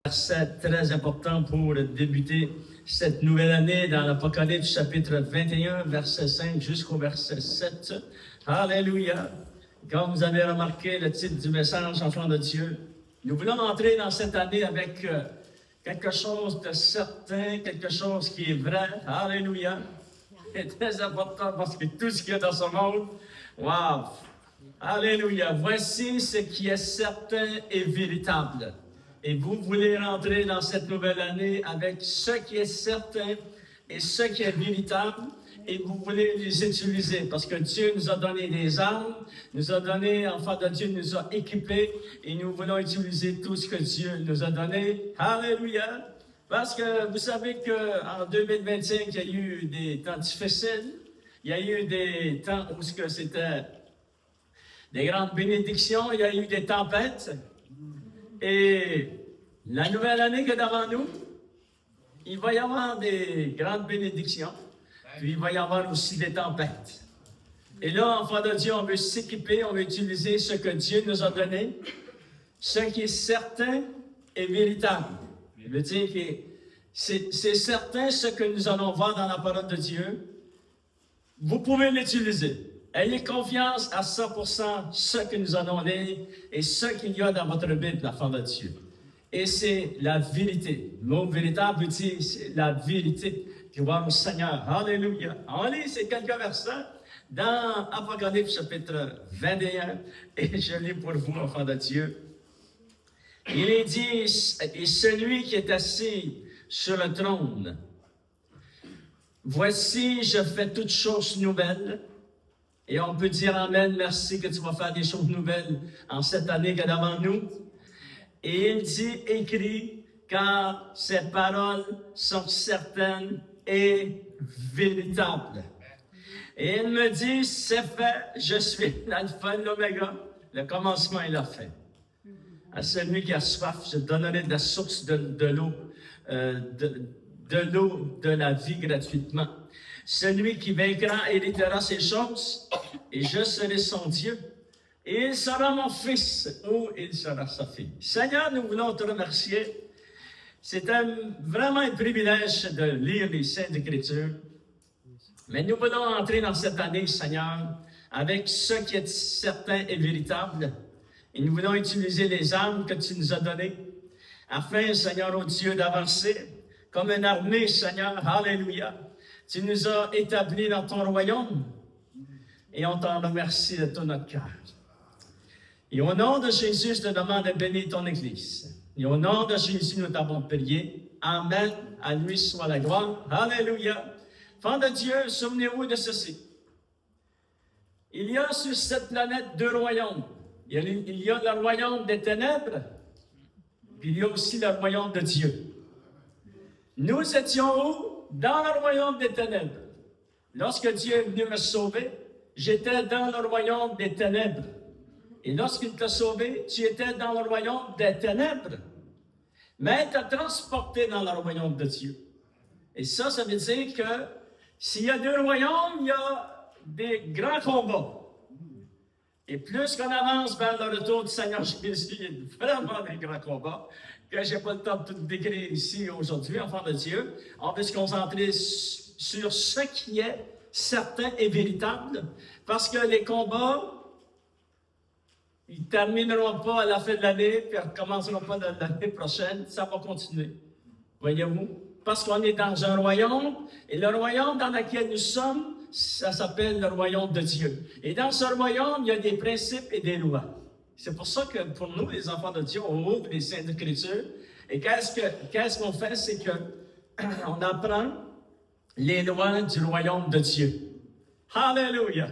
Verset très important pour débuter cette nouvelle année dans l'Apocalypse chapitre 21, verset 5 jusqu'au verset 7. Alléluia! Comme vous avez remarqué le titre du message, enfants de Dieu, nous voulons entrer dans cette année avec quelque chose de certain, quelque chose qui est vrai. Alléluia! C'est très important parce que tout ce qu'il y a dans ce monde, wow! Alléluia! Voici ce qui est certain et véritable. Et vous voulez rentrer dans cette nouvelle année avec ce qui est certain et ce qui est véritable, et vous voulez les utiliser parce que Dieu nous a donné des armes, nous a donné, enfants de Dieu, nous a équipés, et nous voulons utiliser tout ce que Dieu nous a donné. Alléluia! Parce que vous savez qu'en 2025, il y a eu des temps difficiles, il y a eu des temps où c'était des grandes bénédictions, il y a eu des tempêtes. Et la nouvelle année qui est devant nous, il va y avoir des grandes bénédictions, puis il va y avoir aussi des tempêtes. Et là, enfants de Dieu, on veut s'équiper, on veut utiliser ce que Dieu nous a donné, ce qui est certain et véritable. Je veux dire que c'est certain ce que nous allons voir dans la parole de Dieu. Vous pouvez l'utiliser. Ayez confiance à 100% ce que nous allons lire et ce qu'il y a dans votre Bible, l'enfant de Dieu. Et c'est la vérité. Le mot véritable dit c'est la vérité. Gloire au Seigneur. Alléluia. On lit ces quelques versets dans Apocalypse chapitre 21 et je lis pour vous, enfant de Dieu. Il est dit, et celui qui est assis sur le trône, voici, je fais toutes choses nouvelles. Et on peut dire Amen, merci que tu vas faire des choses nouvelles en cette année qui est devant nous. Et il dit, écrit, car ces paroles sont certaines et véritables. Et il me dit, c'est fait, je suis l'alpha et l'oméga, le commencement et la fin. À celui qui a soif, je donnerai de la source de l'eau, de l'eau de la vie gratuitement. Celui qui vaincra héritera ces choses, et je serai son Dieu, et il sera mon fils, ou il sera sa fille. Seigneur, nous voulons te remercier. C'est vraiment un privilège de lire les Saintes Écritures. Mais nous voulons entrer dans cette année, Seigneur, avec ce qui est certain et véritable. Et nous voulons utiliser les armes que tu nous as données, afin, Seigneur, oh Dieu, d'avancer comme une armée, Seigneur. Alléluia. Tu nous as établis dans ton royaume et on t'en remercie de tout notre cœur. Et au nom de Jésus, je te demande de bénir ton Église. Et au nom de Jésus, nous t'avons prié. Amen. À lui soit la gloire. Alléluia. Enfants de Dieu, souvenez-vous de ceci. Il y a sur cette planète deux royaumes. Il y a le royaume des ténèbres, puis il y a aussi le royaume de Dieu. Nous étions où? Dans le royaume des ténèbres. Lorsque Dieu est venu me sauver, j'étais dans le royaume des ténèbres. Et lorsqu'il t'a sauvé, tu étais dans le royaume des ténèbres. Mais il t'a transporté dans le royaume de Dieu. Et ça veut dire que s'il y a deux royaumes, il y a des grands combats. Et plus qu'on avance vers le retour du Seigneur Jésus, il y a vraiment des grands combats que je n'ai pas le temps de tout décrire ici aujourd'hui, enfants de Dieu. On veut se concentrer sur ce qui est certain et véritable, parce que les combats, ils ne termineront pas à la fin de l'année, puis ils ne recommenceront pas l'année prochaine, ça va continuer. Voyez-vous? Parce qu'on est dans un royaume, et le royaume dans lequel nous sommes, ça s'appelle le royaume de Dieu. Et dans ce royaume, il y a des principes et des lois. C'est pour ça que pour nous, les enfants de Dieu, on ouvre les Saintes Écritures. Et qu'est-ce qu'on fait? C'est qu'on apprend les lois du royaume de Dieu. Alléluia!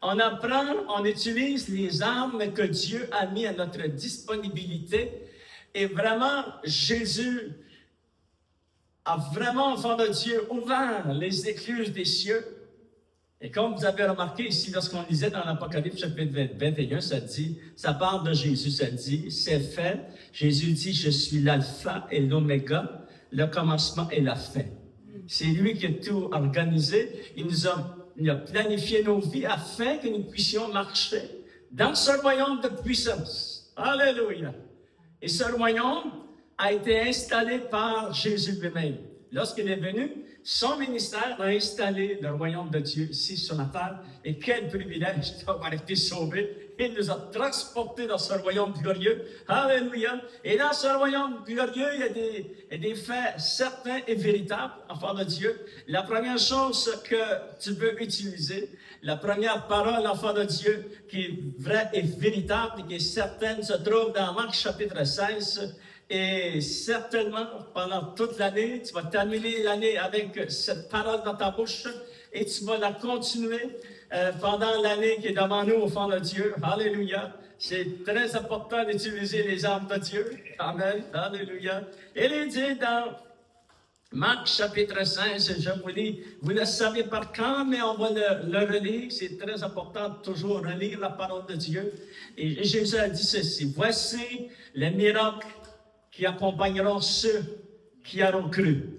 On apprend, on utilise les armes que Dieu a mis à notre disponibilité. Et vraiment, Jésus a vraiment, enfant de Dieu, ouvert les écluses des cieux. Et comme vous avez remarqué ici, lorsqu'on lisait dans l'Apocalypse chapitre 21, ça parle de Jésus, ça dit, c'est fait. Jésus dit, je suis l'alpha et l'oméga, le commencement et la fin. C'est lui qui a tout organisé. Il a planifié nos vies afin que nous puissions marcher dans ce royaume de puissance. Alléluia. Et ce royaume, a été installé par Jésus lui-même. Lorsqu'il est venu, son ministère a installé le royaume de Dieu ici sur la terre. Et quel privilège d'avoir été sauvé. Il nous a transportés dans ce royaume glorieux. Alléluia. Et dans ce royaume glorieux, il y a des faits certains et véritables, enfants de Dieu. La première chose que tu veux utiliser, la première parole, enfant de Dieu, qui est vraie et véritable, et qui est certaine, se trouve dans Marc chapitre 16. Et certainement, pendant toute l'année, tu vas terminer l'année avec cette parole dans ta bouche et tu vas la continuer pendant l'année qui est devant nous au fond de Dieu. Alléluia. C'est très important d'utiliser les armes de Dieu. Amen. Alléluia. Il est dit dans Marc chapitre 16, je vous lis, vous ne savez par quand, mais on va le relire. C'est très important de toujours relire la parole de Dieu. Et Jésus a dit ceci, voici les miracles qui accompagneront ceux qui auront cru.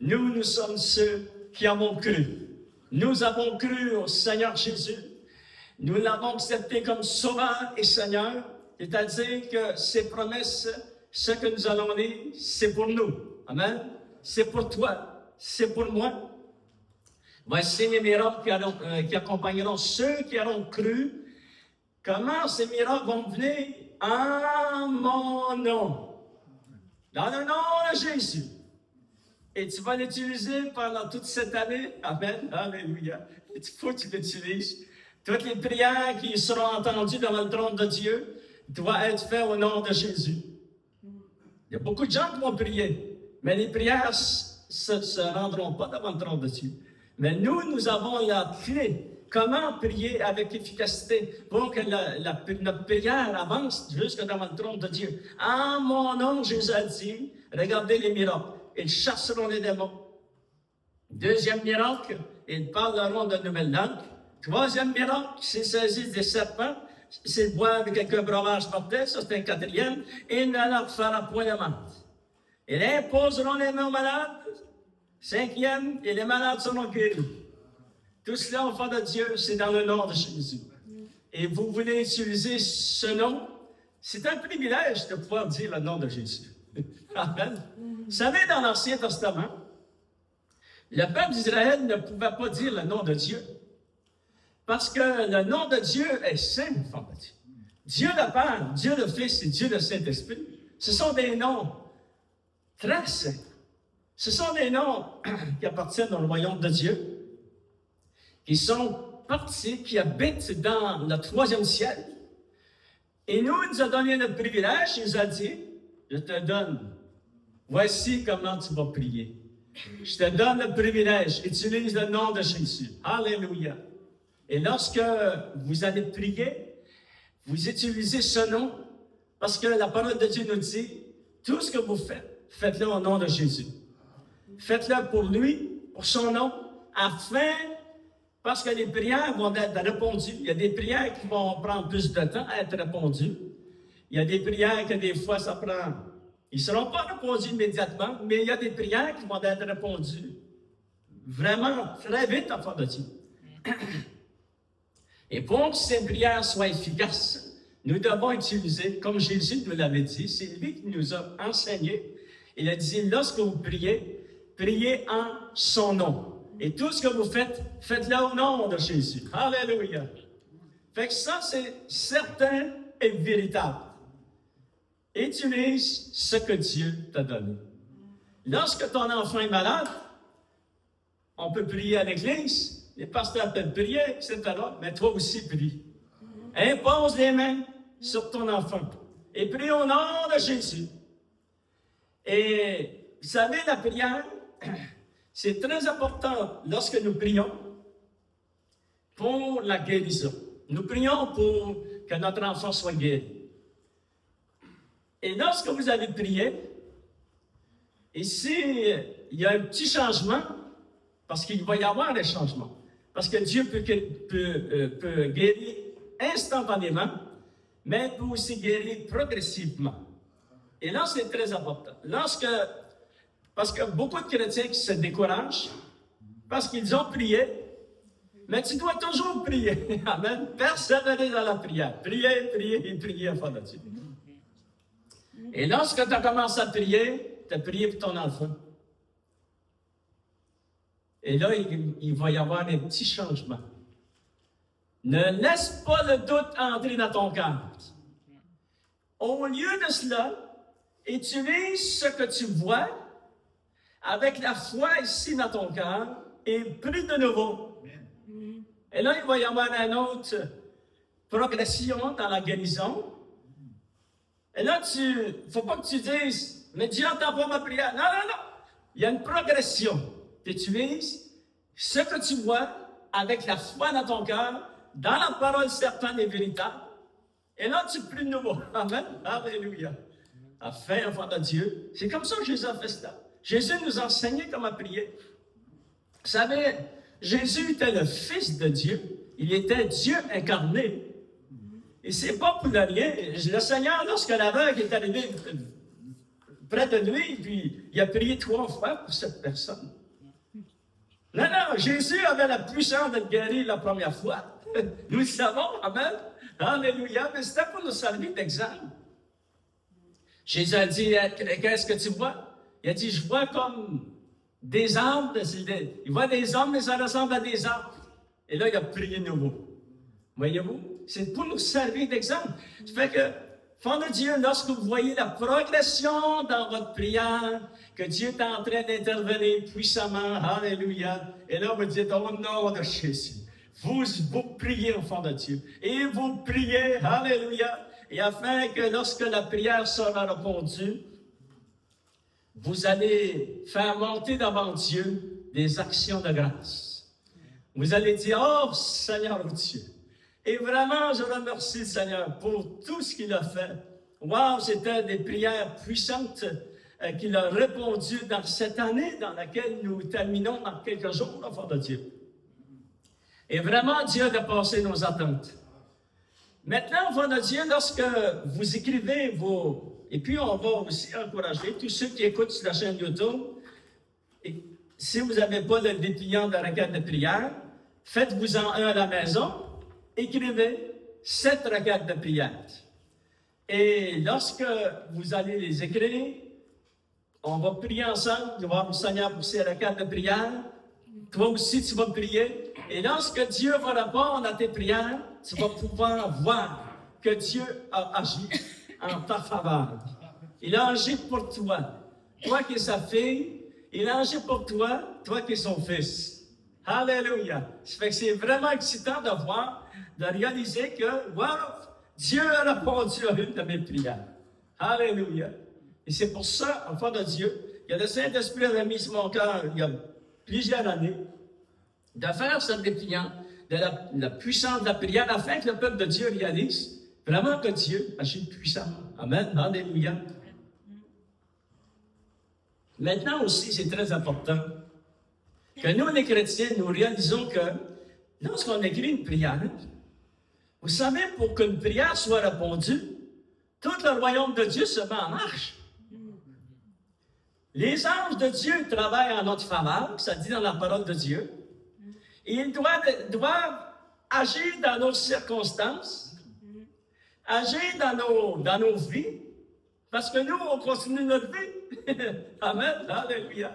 Nous sommes ceux qui avons cru. Nous avons cru au Seigneur Jésus. Nous l'avons accepté comme Sauveur et Seigneur. C'est-à-dire que ces promesses, ce que nous allons lire, c'est pour nous. Amen. C'est pour toi. C'est pour moi. Voici les miracles qui accompagneront ceux qui auront cru. Comment ces miracles vont venir? En mon nom. Dans le nom de Jésus. Et tu vas l'utiliser pendant toute cette année. Amen. Alléluia. Il faut que tu l'utilises. Toutes les prières qui seront entendues devant le trône de Dieu doivent être faites au nom de Jésus. Il y a beaucoup de gens qui vont prier, mais les prières ne se rendront pas devant le trône de Dieu. Mais nous avons la clé. Comment prier avec efficacité pour que notre prière avance jusque devant le trône de Dieu. En mon nom, Jésus a dit, regardez les miracles. Ils chasseront les démons. Deuxième miracle, ils parleront de nouvelles langues. Troisième miracle, s'ils saisissent des serpents, s'ils boivent quelques breuvages mortels, ça c'est un quatrième, il ne leur fera point de mal. Ils imposeront les mains aux malades. Cinquième, et les malades seront guéris. Tout cela, enfants de Dieu, c'est dans le nom de Jésus. Et vous voulez utiliser ce nom, c'est un privilège de pouvoir dire le nom de Jésus. Amen. Vous savez, dans l'Ancien Testament, le peuple d'Israël ne pouvait pas dire le nom de Dieu. Parce que le nom de Dieu est saint, enfants de Dieu. Dieu le Père, Dieu le Fils et Dieu le Saint-Esprit. Ce sont des noms très saints. Ce sont des noms qui appartiennent au royaume de Dieu. Qui sont partis, qui habitent dans le troisième ciel. Et nous, il nous a donné notre privilège, il nous a dit, je te donne, voici comment tu vas prier. Je te donne le privilège, utilise le nom de Jésus. Alléluia. Et lorsque vous allez prier, vous utilisez ce nom, parce que la parole de Dieu nous dit, tout ce que vous faites, faites-le au nom de Jésus. Faites-le pour lui, pour son nom, afin parce que les prières vont être répondues. Il y a des prières qui vont prendre plus de temps à être répondues. Il y a des prières que des fois ça prend. Ils ne seront pas répondus immédiatement, mais il y a des prières qui vont être répondues vraiment très vite, enfants de Dieu. Et pour que ces prières soient efficaces, nous devons utiliser, comme Jésus nous l'avait dit, c'est lui qui nous a enseigné. Il a dit, lorsque vous priez, priez en son nom. Et tout ce que vous faites, faites-le au nom de Jésus. Alléluia. Fait que ça, c'est certain et véritable. Utilise ce que Dieu t'a donné. Lorsque ton enfant est malade, on peut prier à l'église, les pasteurs peuvent prier, etc. Mais toi aussi, prie. Impose les mains sur ton enfant et prie au nom de Jésus. Et vous savez, la prière, c'est très important lorsque nous prions pour la guérison. Nous prions pour que notre enfant soit guéri. Et lorsque vous allez prier, ici, il y a un petit changement, parce qu'il va y avoir des changements. Parce que Dieu peut guérir instantanément, mais peut aussi guérir progressivement. Et là, c'est très important. Parce que beaucoup de chrétiens qui se découragent, parce qu'ils ont prié, mais tu dois toujours prier. Amen. Persévérer dans la prière. Prier, prier et prier, enfant de Dieu. Et lorsque tu as commencé à prier, tu as prié pour ton enfant. Et là, il va y avoir un petit changement. Ne laisse pas le doute entrer dans ton cœur. Au lieu de cela, utilise ce que tu vois avec la foi ici dans ton cœur et prie de nouveau. Et là, il va y avoir une autre progression dans la guérison. Et là, il ne faut pas que tu dises, mais Dieu n'entend pas ma prière. Non, non, non. Il y a une progression. Tu utilises ce que tu vois avec la foi dans ton cœur, dans la parole certaine et véritable. Et là, tu pries de nouveau. Amen. Alléluia. Afin, enfant de Dieu. C'est comme ça que Jésus a fait cela. Jésus nous enseignait comment prier. Vous savez, Jésus était le Fils de Dieu. Il était Dieu incarné. Et c'est pas pour rien. Le Seigneur, lorsque l'aveugle est arrivé près de lui, puis il a prié 3 fois pour cette personne. Non, non, Jésus avait la puissance de guérir la première fois. Nous le savons, amen. Alléluia, mais c'était pour nous servir d'exemple. Jésus a dit, qu'est-ce que tu vois? Il a dit, je vois comme des arbres. Il voit des hommes, mais ça ressemble à des arbres. Et là, il a prié nouveau. Voyez-vous? C'est pour nous servir d'exemple. Ça fait que, enfants de Dieu, lorsque vous voyez la progression dans votre prière, que Dieu est en train d'intervenir puissamment, alléluia, et là, vous dites, au nom de Jésus, vous priez, enfants de Dieu, et vous priez, alléluia, et afin que lorsque la prière sera répondue, vous allez faire monter devant Dieu des actions de grâce. Vous allez dire, oh Seigneur Dieu, et vraiment, je remercie le Seigneur pour tout ce qu'il a fait. Wow, c'était des prières puissantes qu'il a répondues dans cette année dans laquelle nous terminons dans quelques jours, enfants de Dieu. Et vraiment, Dieu a dépassé nos attentes. Maintenant, enfants de Dieu, lorsque vous écrivez vos... Et puis, on va aussi encourager tous ceux qui écoutent sur la chaîne YouTube. Et si vous n'avez pas le dépliant de la requête de prière, faites-vous-en un à la maison. Écrivez 7 requêtes de prière. Et lorsque vous allez les écrire, on va prier ensemble, de voir le Seigneur pour ces requêtes de prière. Toi aussi, tu vas prier. Et lorsque Dieu va répondre à tes prières, tu vas pouvoir voir que Dieu a agi en ta faveur. Il a agi pour toi. Toi qui es sa fille, il a agi pour toi, toi qui es son fils. Alléluia. Ça fait que c'est vraiment excitant de voir, de réaliser que, wow, Dieu a répondu à une de mes prières. Alléluia. Et c'est pour ça, enfant de Dieu, que le Saint-Esprit avait mis sur mon cœur, il y a plusieurs années, de faire ce dépliant de la puissance de la prière, afin que le peuple de Dieu réalise vraiment que Dieu agit puissamment. Amen. Alléluia. Maintenant aussi, c'est très important que nous, les chrétiens, nous réalisons que lorsqu'on écrit une prière, vous savez, pour qu'une prière soit répondue, tout le royaume de Dieu se met en marche. Les anges de Dieu travaillent en notre faveur, ça dit dans la parole de Dieu, et ils doivent agir dans nos circonstances, agir dans nos vies, parce que nous, on continue notre vie. Amen. Alléluia.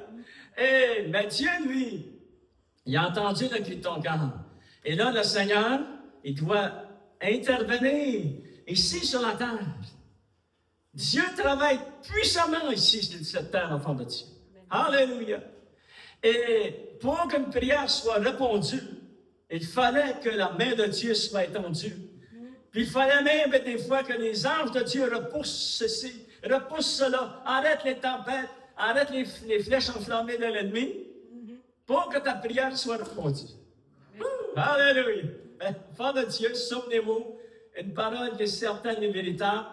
Mais Dieu, lui, il a entendu le cri de ton cœur. Et là, le Seigneur, il doit intervenir ici sur la terre. Dieu travaille puissamment ici sur cette terre, enfant de Dieu. Alléluia. Et pour qu'une prière soit répondue, il fallait que la main de Dieu soit étendue. Puis il fallait même des fois que les anges de Dieu repoussent ceci, repoussent cela, arrêtent les tempêtes, arrête les flèches enflammées de l'ennemi pour que ta prière soit répondue. Alléluia. Enfant de Dieu, souvenez-vous, une parole qui est certaine et véritable,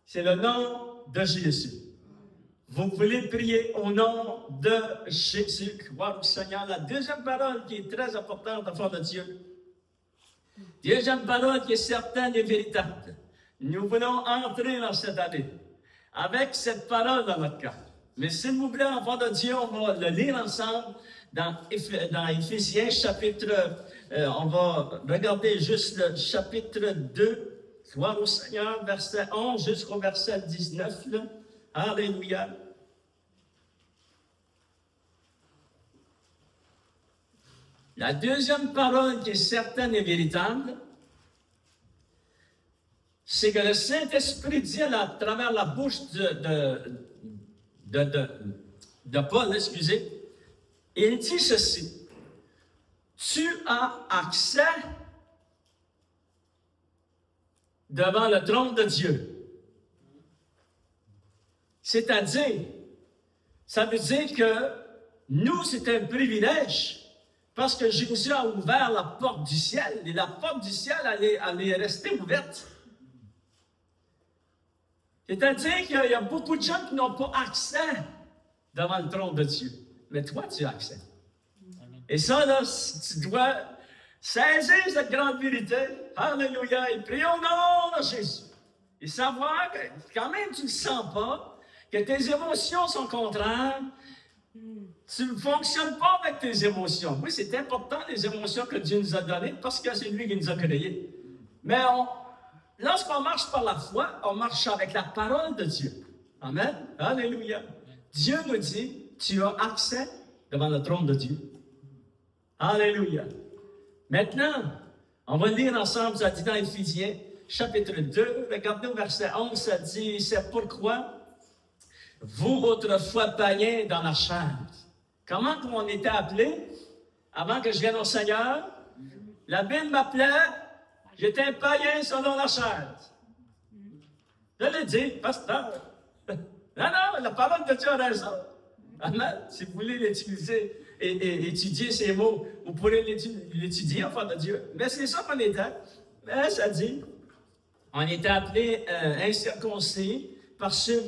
c'est le nom de Jésus. Vous voulez prier au nom de Jésus. Gloire au Seigneur. La deuxième parole qui est très importante, enfant de Dieu. Deuxième parole qui est certaine et véritable. Nous voulons entrer dans cette année avec cette parole dans notre cœur. Mais s'il vous plaît, enfants de Dieu, on va le lire ensemble dans Éphésiens chapitre, on va regarder juste le chapitre 2, Gloire au Seigneur, verset 11 jusqu'au verset 19. Là. Alléluia. La deuxième parole qui est certaine et véritable, c'est que le Saint-Esprit dit à travers la bouche de Paul, excusez, il dit ceci: tu as accès devant le trône de Dieu. C'est-à-dire, ça veut dire que nous, c'est un privilège parce que Jésus a ouvert la porte du ciel et la porte du ciel, elle est restée ouverte. C'est-à-dire qu'il y a beaucoup de gens qui n'ont pas accès devant le trône de Dieu. Mais toi, tu as accès. Et ça, là, tu dois saisir cette grande vérité. Alléluia. Et prions au nom de Jésus. Et savoir que quand même tu ne sens pas, que tes émotions sont contraires, tu ne fonctionnes pas avec tes émotions. Oui, c'est important, les émotions que Dieu nous a données, parce que c'est lui qui nous a créés. Mais lorsqu'on marche par la foi, on marche avec la parole de Dieu. Amen. Alléluia. Dieu nous dit, tu as accès devant le trône de Dieu. Alléluia. Maintenant, on va lire ensemble, ça dit dans Éphésiens, chapitre 2, regardez au verset 11, ça dit, c'est pourquoi vous, autrefois païens dans la chair. Comment on était appelés avant que je vienne au Seigneur? La Bible m'appelait, j'étais un païen selon la chair. Je l'ai dit, pasteur. Non, la parole de Dieu a raison. Amen. Si vous voulez l'utiliser et étudier ces mots, vous pourrez l'étudier, enfant de Dieu. Mais c'est ça qu'on était. Mais ça dit, on était appelés incirconcis par ceux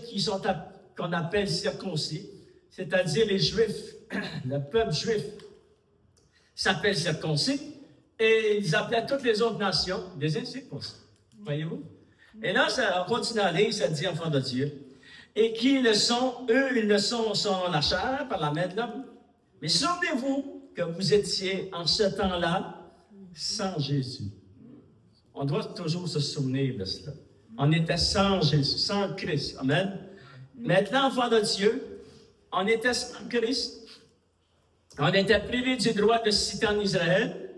qu'on appelle circoncis, c'est-à-dire les Juifs. Le peuple juif s'appelle circoncis et ils appelaient toutes les autres nations des incirconcis. Voyez-vous? Et là, on continue à lire, ça dit enfant de Dieu. Et qui le sont, eux, ils le sont selon la chair, par la main de l'homme. Mais souvenez-vous que vous étiez en ce temps-là sans Jésus. On doit toujours se souvenir de cela. On était sans Jésus, sans Christ. Amen. Maintenant, enfant de Dieu, on était sans Christ. On était privés du droit de citer en Israël,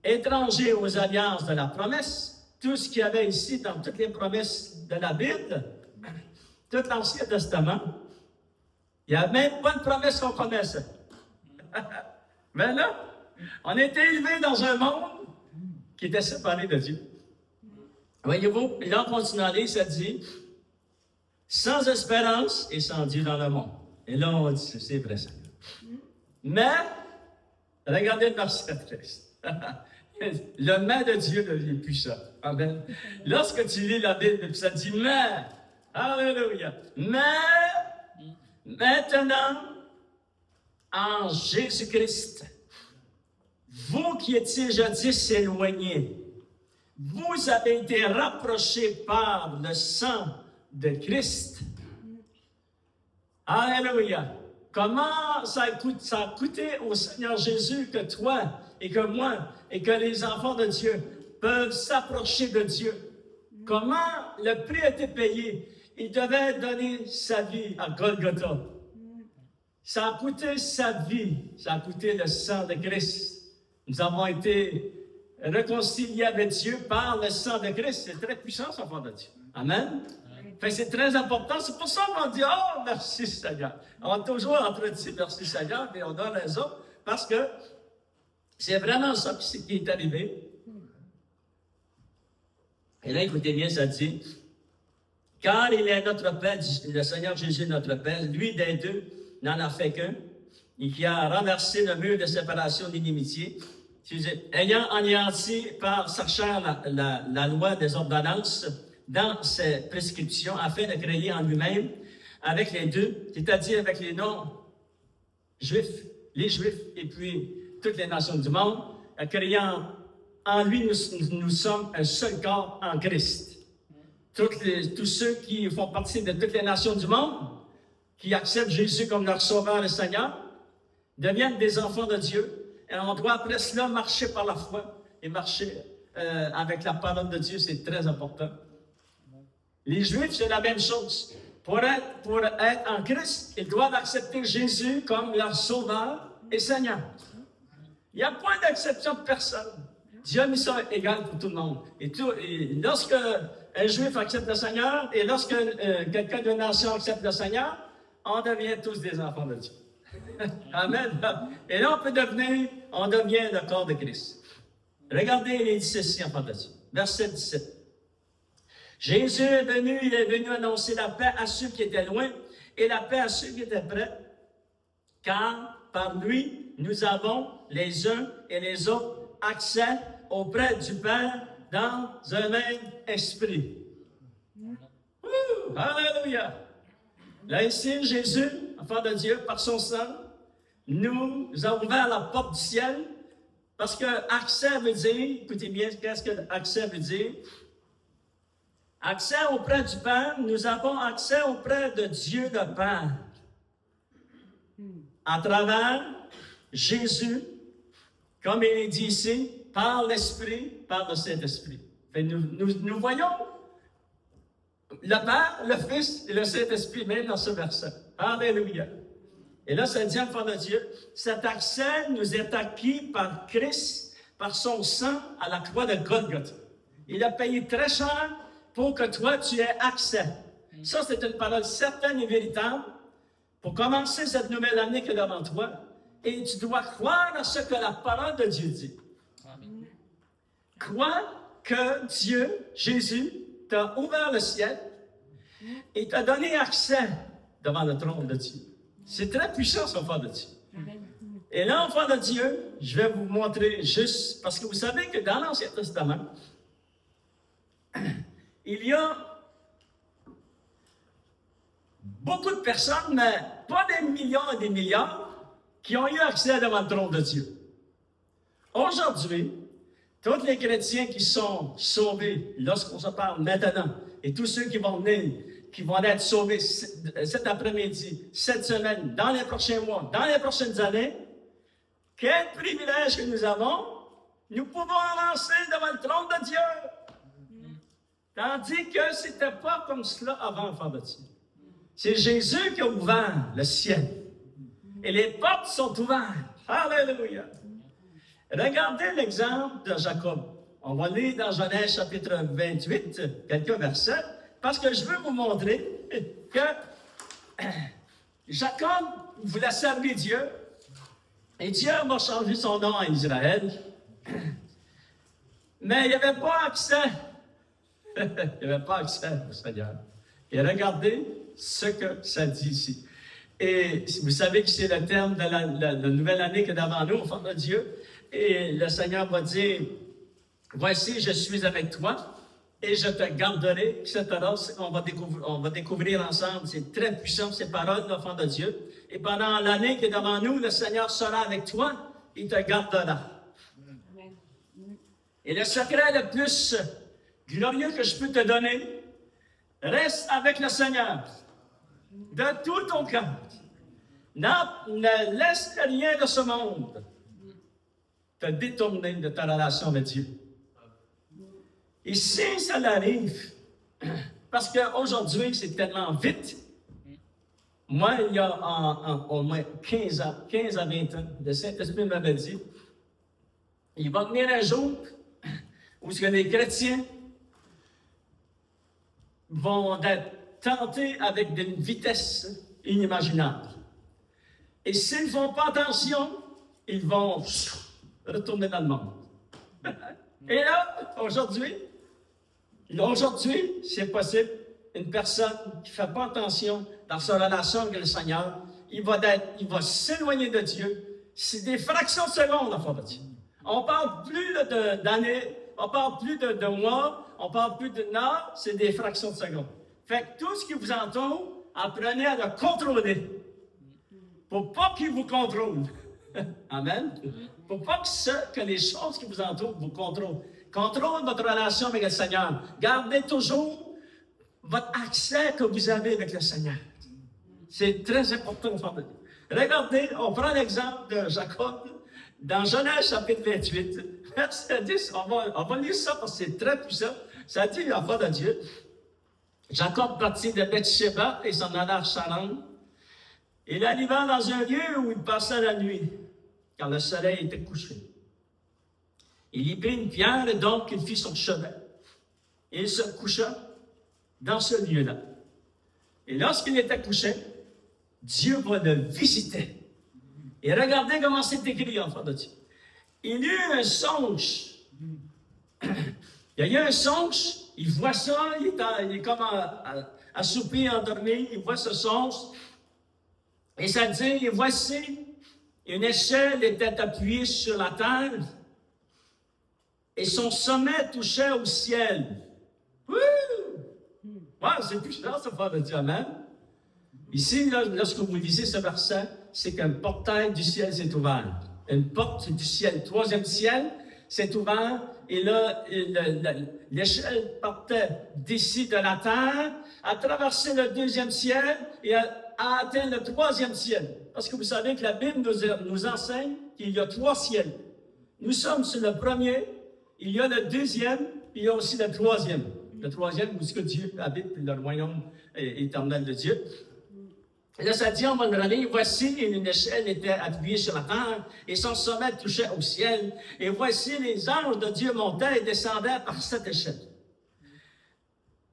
étrangers aux alliances de la promesse, tout ce qu'il y avait ici dans toutes les promesses de la Bible, tout l'Ancien Testament, il n'y a même pas de promesse qu'on connaissait. Mais là, on était élevés dans un monde qui était séparé de Dieu. Voyez-vous, et là on continue à lire, ça dit, sans espérance et sans Dieu dans le monde. Et là, on dit, c'est vrai, Seigneur. Mais, regardez le verset 13. Le mais de Dieu devient puissant. Amen. Lorsque tu lis la Bible, ça dit mais. Alléluia. Mais, maintenant, en Jésus-Christ, vous qui étiez jadis éloignés, vous avez été rapprochés par le sang de Christ. Alléluia. Comment ça a coûté au Seigneur Jésus que toi et que moi et que les enfants de Dieu peuvent s'approcher de Dieu? Comment le prix a été payé? Il devait donner sa vie à Golgotha. Ça a coûté sa vie. Ça a coûté le sang de Christ. Nous avons été réconciliés avec Dieu par le sang de Christ. C'est très puissant, ce enfant de Dieu. Amen. Fait que c'est très important. C'est pour ça qu'on dit « Oh, merci Seigneur ». On est toujours en train de dire « Merci Seigneur », mais on a raison, parce que c'est vraiment ça qui est arrivé. Et là, écoutez bien, ça dit « Car il est notre Père, le Seigneur Jésus notre Père, lui des deux n'en a fait qu'un, et qui a renversé le mur de séparation d'inimitié, ayant anéanti par sa chair la loi des ordonnances, dans ses prescriptions, afin de créer en lui-même, avec les deux, c'est-à-dire avec les non-juifs, les juifs, et puis toutes les nations du monde, créant en lui, nous sommes un seul corps en Christ. Tous ceux qui font partie de toutes les nations du monde, qui acceptent Jésus comme leur sauveur et Seigneur, deviennent des enfants de Dieu, et on doit après cela marcher par la foi, et marcher avec la parole de Dieu, c'est très important. Les Juifs, c'est la même chose. Pour être en Christ, ils doivent accepter Jésus comme leur sauveur et Seigneur. Il n'y a point d'exception de personne. Dieu a mis ça égal pour tout le monde. Et lorsque un Juif accepte le Seigneur et lorsque quelqu'un d'une nation accepte le Seigneur, on devient tous des enfants de Dieu. Amen. Et là, on devient le corps de Christ. Regardez les 17 enfants de Dieu. Verset 17. Jésus est venu, il est venu annoncer la paix à ceux qui étaient loin et la paix à ceux qui étaient près. Car par lui, nous avons les uns et les autres accès auprès du Père dans un même esprit. Alléluia! Là, ici, Jésus, enfant de Dieu, par son sang, nous a ouvert la porte du ciel parce que accès veut dire, écoutez bien, qu'est-ce que accès veut dire? Accès auprès du Père, nous avons accès auprès de Dieu le Père. À travers Jésus, comme il est dit ici, par l'Esprit, par le Saint-Esprit. Nous voyons le Père, le Fils et le Saint-Esprit même dans ce verset. Alléluia. Et là, ça dit, enfant de Dieu, cet accès nous est acquis par Christ, par son sang à la croix de Golgotha. Il a payé très cher pour que toi, tu aies accès. Ça, c'est une parole certaine et véritable pour commencer cette nouvelle année qui est devant toi. Et tu dois croire à ce que la parole de Dieu dit. Crois que Dieu, Jésus, t'a ouvert le ciel et t'a donné accès devant le trône de Dieu. C'est très puissant, ce enfant de Dieu. Et là, enfant de Dieu, je vais vous montrer juste, parce que vous savez que dans l'Ancien Testament, il y a beaucoup de personnes, mais pas des millions et des milliards, qui ont eu accès devant le trône de Dieu. Aujourd'hui, tous les chrétiens qui sont sauvés, lorsqu'on se parle maintenant, et tous ceux qui vont venir, qui vont être sauvés cet après-midi, cette semaine, dans les prochains mois, dans les prochaines années, quel privilège que nous avons! Nous pouvons avancer devant le trône de Dieu. Tandis que ce n'était pas comme cela avant, enfant de Dieu. C'est Jésus qui a ouvert le ciel. Et les portes sont ouvertes. Alléluia. Regardez l'exemple de Jacob. On va lire dans Genèse chapitre 28, quelques versets, parce que je veux vous montrer que Jacob voulait servir Dieu, et Dieu va changer son nom à Israël, mais il n'y avait pas accès. Il n'y avait pas accès au Seigneur. Et regardez ce que ça dit ici. Et vous savez que c'est le terme de la nouvelle année qui est devant nous, enfant de Dieu. Et le Seigneur va dire, voici, je suis avec toi et je te garderai, etc. On va découvrir ensemble. C'est très puissant, ces paroles, l'enfant de Dieu. Et pendant l'année qui est devant nous, le Seigneur sera avec toi, il te gardera. Et le secret le plus glorieux que je peux te donner, reste avec le Seigneur. De tout ton cœur. Ne laisse rien de ce monde te détourner de ta relation avec Dieu. Et si ça l'arrive, parce qu'aujourd'hui, c'est tellement vite, moi, il y a au moins 15 à 20 ans, le Saint-Esprit m'avait dit, il va venir un jour où les chrétiens vont être tentés avec une vitesse inimaginable. Et s'ils ne font pas attention, ils vont retourner dans le monde. Et là, aujourd'hui, c'est possible. Une personne qui ne fait pas attention dans sa relation avec le Seigneur, il va s'éloigner de Dieu. C'est des fractions de secondes, enfant de Dieu. On ne parle plus d'années, on ne parle plus de mois, on ne parle plus de heures, c'est des fractions de secondes. Fait que tout ce qui vous entoure, apprenez à le contrôler. Pour pas qu'il vous contrôle. Amen. Pour pas que les choses qui vous entourent vous contrôlent. Contrôle votre relation avec le Seigneur. Gardez toujours votre accès que vous avez avec le Seigneur. C'est très important. Regardez, on prend l'exemple de Jacob. Dans Genèse chapitre 28, verset 10, on va lire ça parce que c'est très puissant. Ça dit la voix de Dieu. Jacob partit de Beth-Sheba et s'en alla à Charan. Il arriva dans un lieu où il passa la nuit, car le soleil était couché. Il y prit une pierre et donc il fit son chemin. Et il se coucha dans ce lieu-là. Et lorsqu'il était couché, Dieu va le visiter. Et regardez comment c'est écrit, enfant de Dieu. Il eut un songe. Il y a eu un songe, il voit ça, il est comme assoupi, endormi, il voit ce songe. Et ça dit, voici, une échelle était appuyée sur la terre et son sommet touchait au ciel. Ouais, c'est puissant, ça, enfant de Dieu, amen. Ici, là, lorsque vous lisez ce verset, c'est qu'un portail du ciel s'est ouvert. Une porte du ciel, troisième ciel, s'est ouvert, et là, l'échelle partait d'ici de la terre, a traversé le deuxième ciel et a atteint le troisième ciel. Parce que vous savez que la Bible nous enseigne qu'il y a 3 ciels. Nous sommes sur le premier, il y a le deuxième, puis il y a aussi le troisième. Le troisième, où ce que Dieu habite, le royaume éternel de Dieu. Et là, ça dit, on va le relire, voici, une échelle était appuyée sur la terre, et son sommet touchait au ciel, et voici, les anges de Dieu montaient et descendaient par cette échelle.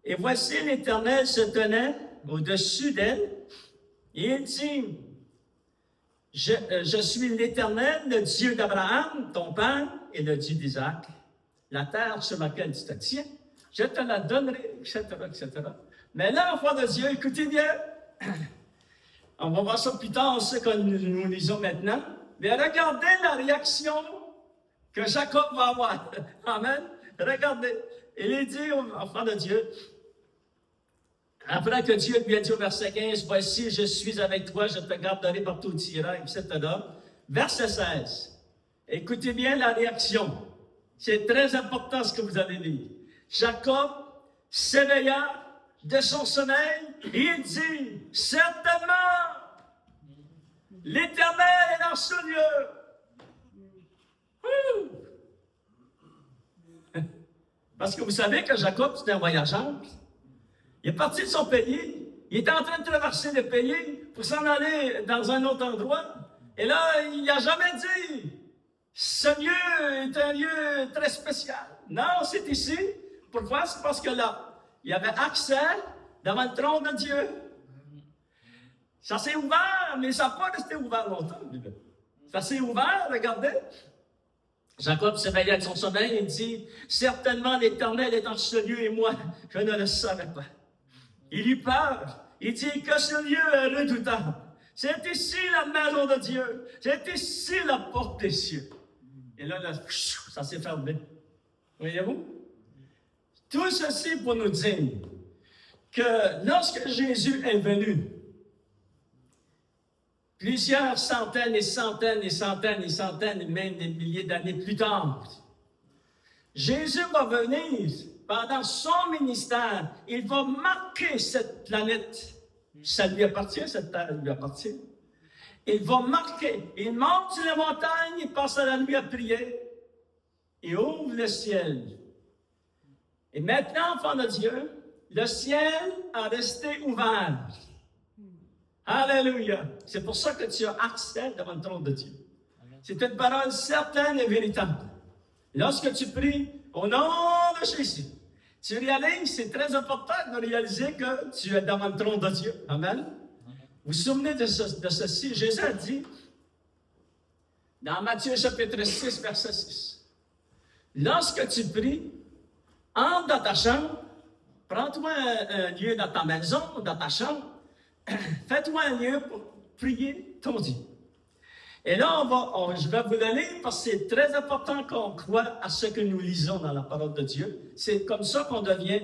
Et voici, l'Éternel se tenait au-dessus d'elle, et il dit, je suis l'Éternel, le Dieu d'Abraham, ton père, et le Dieu d'Isaac. La terre sur laquelle tu te tiens, je te la donnerai, etc., etc. Mais là, enfant de Dieu, écoutez bien, on va voir ça plus tard, ce que nous lisons maintenant. Mais regardez la réaction que Jacob va avoir. Amen. Regardez. Il est dit aux enfants de Dieu, après que Dieu lui a dit au verset 15, voici, je suis avec toi, je te garderai partout où tu iras, etc. Verset 16. Écoutez bien la réaction. C'est très important ce que vous allez lire. Jacob s'éveilla de son sommeil, et il dit, certainement, l'Éternel est dans ce lieu. Parce que vous savez que Jacob, c'était un voyageur. Il est parti de son pays, il était en train de traverser le pays pour s'en aller dans un autre endroit. Et là, il n'a jamais dit, ce lieu est un lieu très spécial. Non, c'est ici. Pourquoi? C'est parce que là, il y avait accès devant le trône de Dieu. Ça s'est ouvert, mais ça n'a pas resté ouvert longtemps. Ça s'est ouvert, regardez. Jacob s'éveilla de son sommeil et dit, certainement l'Éternel est dans ce lieu et moi, je ne le savais pas. Il eut peur. Il dit que ce lieu est redoutable. C'est ici la maison de Dieu. C'est ici la porte des cieux. Et là, ça s'est fermé. Voyez-vous? Tout ceci pour nous dire que lorsque Jésus est venu, plusieurs centaines et centaines et centaines et centaines et même des milliers d'années plus tard, Jésus va venir pendant son ministère. Il va marquer cette planète. Ça lui appartient, cette terre lui appartient. Il va marquer. Il monte sur les montagnes, il passe la nuit à prier. Il ouvre le ciel. Et maintenant, enfant de Dieu, le ciel a resté ouvert. Alléluia. C'est pour ça que tu as accès devant le trône de Dieu. C'est une parole certaine et véritable. Lorsque tu pries au nom de Jésus, tu réalises, c'est très important de réaliser que tu es devant le trône de Dieu. Amen. Vous vous souvenez de ceci? Jésus a dit, dans Matthieu chapitre 6, verset 6, lorsque tu pries, entre dans ta chambre, prends-toi un lieu dans ta maison, dans ta chambre, fais-toi un lieu pour prier ton Dieu. Et là, je vais vous le lire parce que c'est très important qu'on croit à ce que nous lisons dans la parole de Dieu. C'est comme ça qu'on devient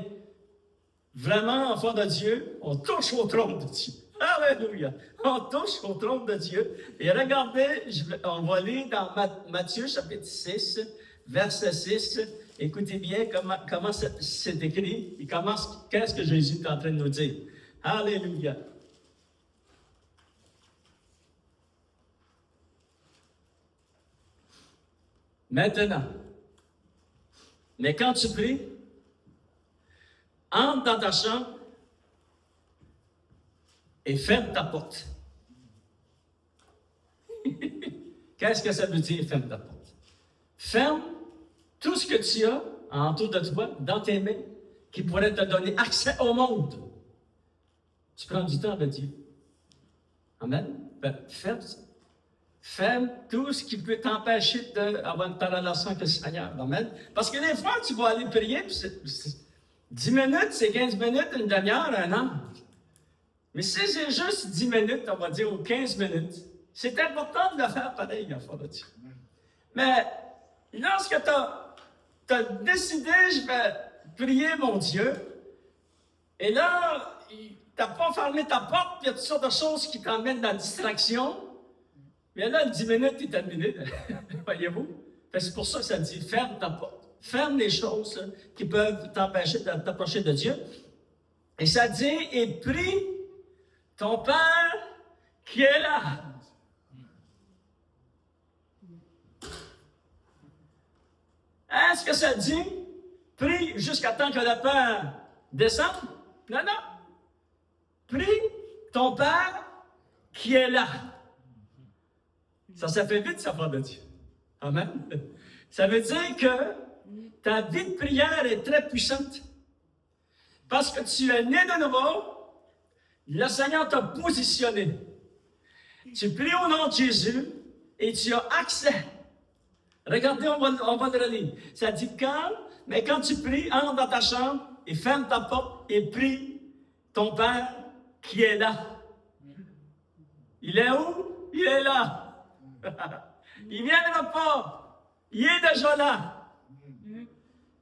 vraiment enfant de Dieu. On touche au trône de Dieu. Alléluia! On touche au trône de Dieu. Et regardez, on va lire dans Matthieu chapitre 6, verset 6. Écoutez bien comment c'est écrit et qu'est-ce que Jésus est en train de nous dire. Alléluia! Maintenant. Mais quand tu pries, entre dans ta chambre et ferme ta porte. Qu'est-ce que ça veut dire, ferme ta porte? Ferme tout ce que tu as autour de toi, dans tes mains, qui pourrait te donner accès au monde. Tu prends du temps avec Dieu. Amen? Ferme ça. Ferme tout ce qui peut t'empêcher d'avoir une relation avec le Seigneur. Amen? Parce que des fois, tu vas aller prier, puis 10 minutes, c'est 15 minutes, une demi-heure, un an. Mais si c'est juste 10 minutes, on va dire, ou 15 minutes, c'est important de le faire pareil, à fond de Dieu. Mais lorsque tu as décidé, je vais prier mon Dieu, et là, tu n'as pas fermé ta porte, puis il y a toutes sortes de choses qui t'emmènent dans la distraction. Mais là, 10 minutes est terminé, voyez-vous? C'est pour ça que ça dit, ferme ta porte. Ferme les choses qui peuvent t'empêcher de t'approcher de Dieu. Et ça dit, et prie ton Père qui est là. Est-ce que ça dit, prie jusqu'à temps que le Père descende? Non, non. Prie ton Père qui est là. Ça fait vite, ça parle de Dieu. Amen. Ça veut dire que ta vie de prière est très puissante. Parce que tu es né de nouveau, le Seigneur t'a positionné. Tu pries au nom de Jésus et tu as accès. Regardez, on va le relire. Ça dit mais quand tu pries, entre dans ta chambre et ferme ta porte et prie ton Père qui est là. Il est où? Il est là. Il ne viendra pas. Il est déjà là.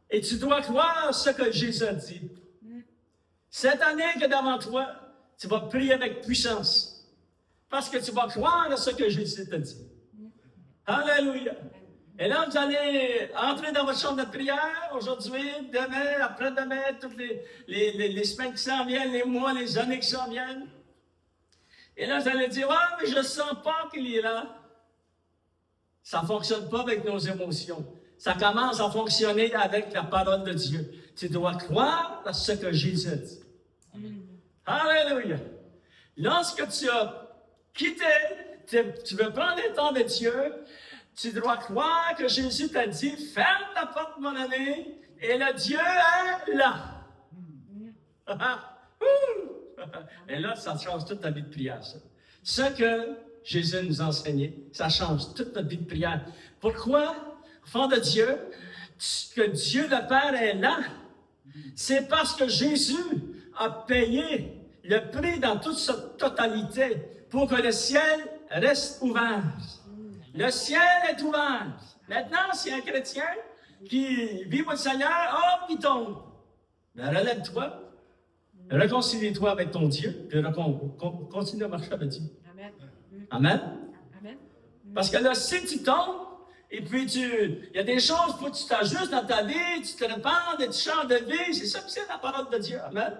Et tu dois croire ce que Jésus a dit. Cette année que devant toi, tu vas prier avec puissance. Parce que tu vas croire à ce que Jésus t'a dit. Alléluia. Et là, vous allez entrer dans votre chambre de prière aujourd'hui, demain, après-demain, toutes les semaines qui s'en viennent, les mois, les années qui s'en viennent. Et là, vous allez dire, ah, mais je ne sens pas qu'il est là. Ça ne fonctionne pas avec nos émotions. Ça commence à fonctionner avec la parole de Dieu. Tu dois croire à ce que Jésus a dit. Alléluia. Lorsque tu as quitté, tu veux prendre le temps de Dieu, tu dois croire que Jésus t'a dit, ferme ta porte, mon ami, et le Dieu est là. Et là, ça change toute ta vie de prière, ça. Ce que Jésus nous a enseigné, ça change toute notre vie de prière. Pourquoi, au fond de Dieu, que Dieu le Père est là? C'est parce que Jésus a payé le prix dans toute sa totalité pour que le ciel reste ouvert. Le ciel est ouvert. Maintenant, si un chrétien qui vit pour le Seigneur, hop, il tombe. Mais relève-toi, réconcilie-toi avec ton Dieu, puis continue à marcher avec Dieu. Amen. Amen. Amen. Parce que là, si tu tombes, et puis il y a des choses, il faut que tu t'ajustes dans ta vie, tu te répandes et tu changes de vie, c'est ça que c'est la parole de Dieu. Amen.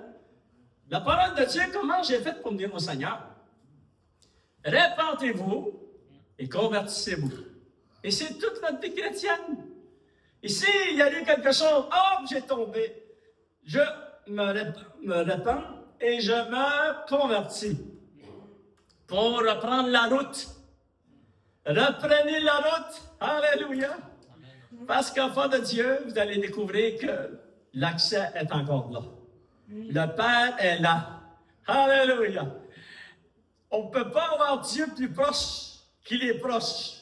La parole de Dieu, comment j'ai fait pour venir au Seigneur? Répentez-vous et convertissez-vous. Et c'est toute notre vie chrétienne. Ici, il y a eu quelque chose, hop, j'ai tombé. Je me répands et je me convertis pour reprendre la route. Reprenez la route. Alléluia. Parce qu'enfant de Dieu, vous allez découvrir que l'accès est encore là. Le Père est là. Alléluia. On ne peut pas avoir Dieu plus proche qu'il est proche.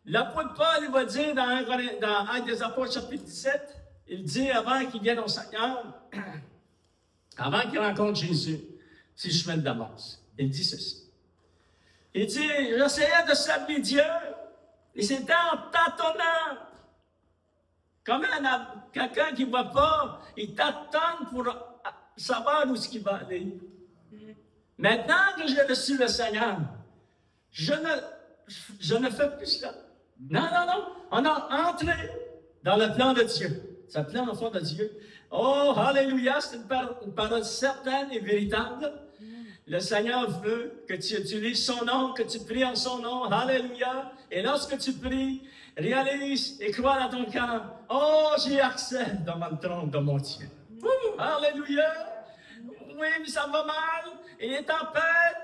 L'apôtre Paul, il va dire dans Actes des Apôtres, chapitre 17, il dit avant qu'il vienne au Seigneur, avant qu'il rencontre Jésus, c'est le chemin de Damas. Il dit ceci. Il dit, j'essayais de servir Dieu, et c'était en tâtonnant. Comme quelqu'un qui ne voit pas, il tâtonne pour savoir où il va aller. Maintenant que j'ai reçu le Seigneur, je ne fais plus cela. Non, non, non. On a entré dans le plan de Dieu. C'est le plan, au fond, de Dieu. Oh, alléluia, c'est une parole certaine et véritable. Le Seigneur veut que tu utilises son nom, que tu pries en son nom. Alléluia. Et lorsque tu pries, Réalise et crois dans ton cœur. Oh, j'ai accès devant le trône de mon Dieu. Ouh, alléluia. Oui, mais ça va mal. Et les tempêtes,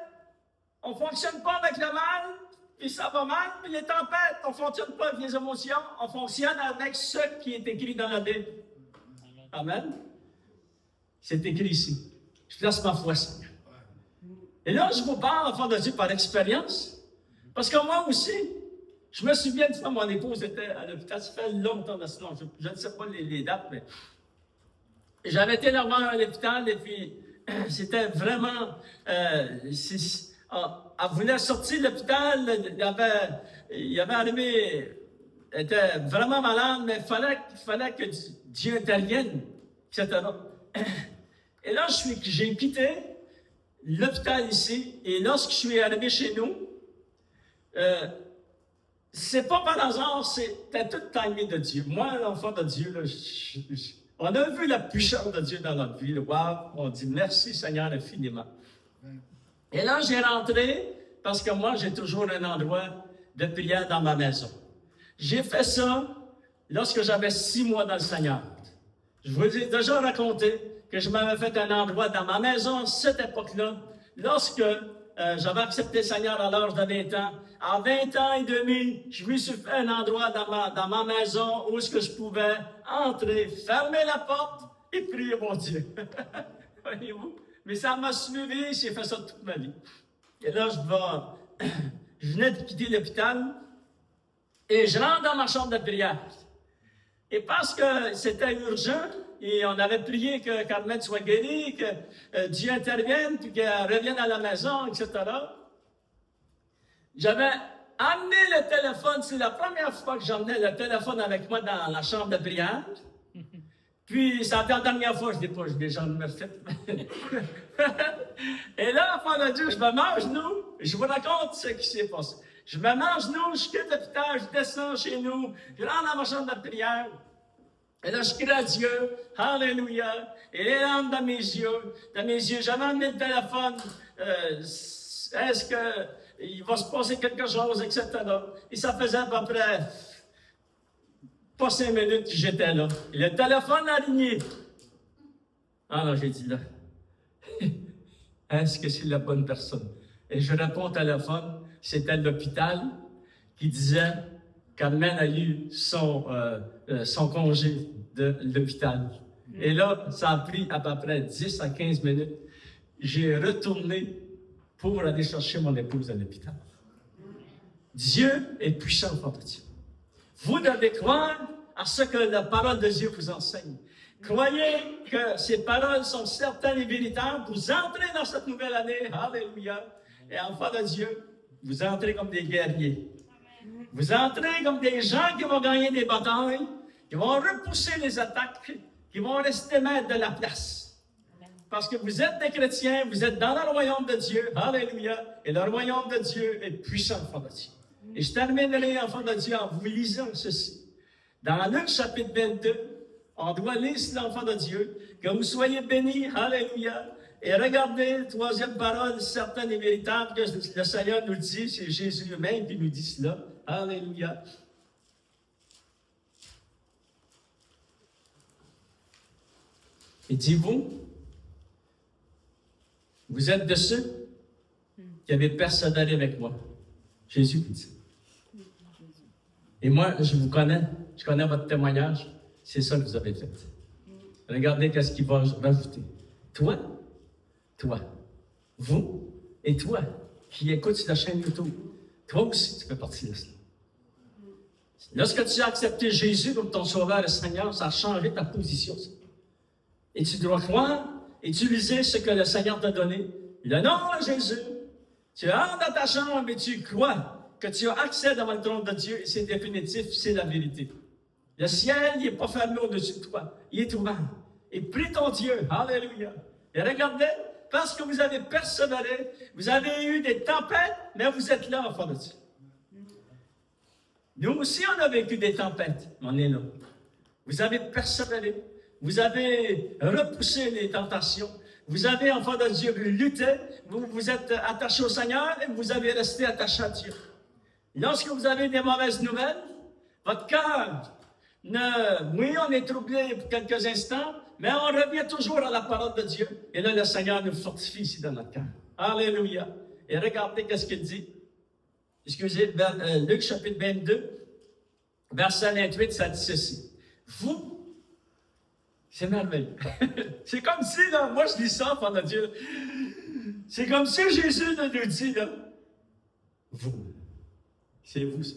on ne fonctionne pas avec le mal. Puis ça va mal. Puis les tempêtes, on ne fonctionne pas avec les émotions. On fonctionne avec ce qui est écrit dans la Bible. Amen. C'est écrit ici. Je place ma foi, Seigneur. Et là, je vous parle, enfant de Dieu, par expérience. Parce que moi aussi, je me souviens une fois, mon épouse était à l'hôpital, ça fait longtemps de cela, je ne sais pas les dates, mais j'avais été là à l'hôpital et puis c'était vraiment... elle voulait sortir de l'hôpital, il y avait arrivé... Elle était vraiment malade, mais il fallait que Dieu intervienne, etc. Et là, j'ai quitté l'hôpital ici, et lorsque je suis arrivé chez nous, c'est pas par hasard, c'était tout timé de Dieu. Moi, l'enfant de Dieu, là, on a vu la puissance de Dieu dans notre vie. Wow, on dit merci Seigneur infiniment. Et là, j'ai rentré, parce que moi, j'ai toujours un endroit de prière dans ma maison. J'ai fait ça lorsque j'avais 6 mois dans le Seigneur. Je vous ai déjà raconté que je m'avais fait un endroit dans ma maison à cette époque-là, lorsque j'avais accepté le Seigneur à l'âge de 20 ans. À 20 ans et demi, je me suis fait un endroit dans ma maison où est-ce que je pouvais entrer, fermer la porte et prier mon Dieu. Voyez-vous? Mais ça m'a suivi, j'ai fait ça toute ma vie. Et là, je venais de quitter l'hôpital et je rentre dans ma chambre de prière. Et parce que c'était urgent, et on avait prié que Carmen soit guérie, que Dieu intervienne, puis qu'elle revienne à la maison, etc. J'avais amené le téléphone, c'est la première fois que j'emmenais le téléphone avec moi dans la chambre de prière. Puis, c'est la dernière fois que je l'ai jamais fait. Et là, enfant de Dieu, je me mets à genoux, je vous raconte ce qui s'est passé. Je me mets à genoux, je quitte l'hôpital, je descends chez nous, je rentre dans ma chambre de prière. Et là, je crie à Dieu, Alléluia, et les larmes dans mes yeux, j'avais amené le téléphone, est-ce qu'il va se passer quelque chose, etc. Et ça faisait à peu près, pas 5 minutes que j'étais là. Et le téléphone a ligné. Alors, j'ai dit là, est-ce que c'est la bonne personne? Et je réponds au téléphone, c'était l'hôpital qui disait, Carmen a eu son congé de l'hôpital. Et là, ça a pris à peu près 10 à 15 minutes. J'ai retourné pour aller chercher mon épouse à l'hôpital. Dieu est puissant, enfant de Dieu. Vous devez croire à ce que la parole de Dieu vous enseigne. Croyez que ces paroles sont certaines et véritables. Vous entrez dans cette nouvelle année. Alléluia. Et enfant de Dieu, vous entrez comme des guerriers. Vous entrez comme des gens qui vont gagner des batailles, qui vont repousser les attaques, qui vont rester maîtres de la place. Parce que vous êtes des chrétiens, vous êtes dans le royaume de Dieu. Alléluia. Et le royaume de Dieu est puissant, enfant de Dieu. Et je terminerai, enfant de Dieu, en vous lisant ceci. Dans Luc chapitre 22, on doit lire cela, enfant de Dieu, que vous soyez bénis. Alléluia. Et regardez, troisième parole, certaine et véritable, que le Seigneur nous dit, c'est Jésus lui-même qui nous dit cela. Alléluia. Et dites-vous, vous êtes de ceux qui avaient persévéré avec moi. Jésus vous dit. Et moi, je vous connais, je connais votre témoignage, c'est ça que vous avez fait. Regardez qu'est-ce qu'il va rajouter. Toi, vous et toi qui écoutes la chaîne YouTube, toi aussi tu fais partie de cela. Lorsque tu as accepté Jésus comme ton sauveur et Seigneur, ça a changé ta position. Et tu dois croire, utiliser ce que le Seigneur t'a donné. Le nom de Jésus. Tu entres dans ta chambre et tu crois que tu as accès devant le trône de Dieu et c'est définitif, c'est la vérité. Le ciel, il n'est pas fermé au-dessus de toi. Il est ouvert. Et prie ton Dieu. Alléluia. Et regardez, parce que vous avez persévéré, vous avez eu des tempêtes, mais vous êtes là, enfant de Dieu. Nous aussi, on a vécu des tempêtes, mais on est là. Vous avez persévéré. Vous avez repoussé les tentations. Vous avez, enfant de Dieu, lutté. Vous vous êtes attaché au Seigneur et vous avez resté attaché à Dieu. Lorsque vous avez des mauvaises nouvelles, Votre cœur, oui, on est troublé pour quelques instants, mais on revient toujours à la parole de Dieu. Et là, le Seigneur nous fortifie ici dans notre cœur. Alléluia. Et regardez qu'est-ce qu'il dit. Excusez, Luc chapitre 22, verset 28, ça dit ceci. Vous, c'est merveilleux. C'est comme si, là, moi je lis ça pendant Dieu. C'est comme si Jésus nous dit, là, vous, c'est vous ça.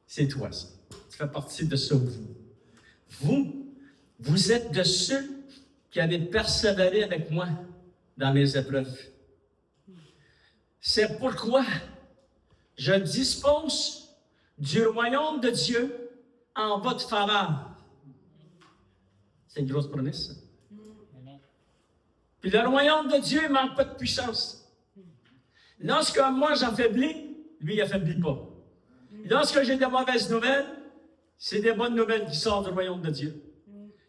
C'est toi ça. Tu fais partie de ce vous. Vous êtes de ceux qui avaient persévéré avec moi dans mes épreuves. C'est pourquoi je dispose du royaume de Dieu en votre faveur. C'est une grosse promesse. Puis le royaume de Dieu ne manque pas de puissance. Lorsque moi j'affaiblis, lui il n'affaiblit pas. Lorsque j'ai des mauvaises nouvelles, c'est des bonnes nouvelles qui sortent du royaume de Dieu.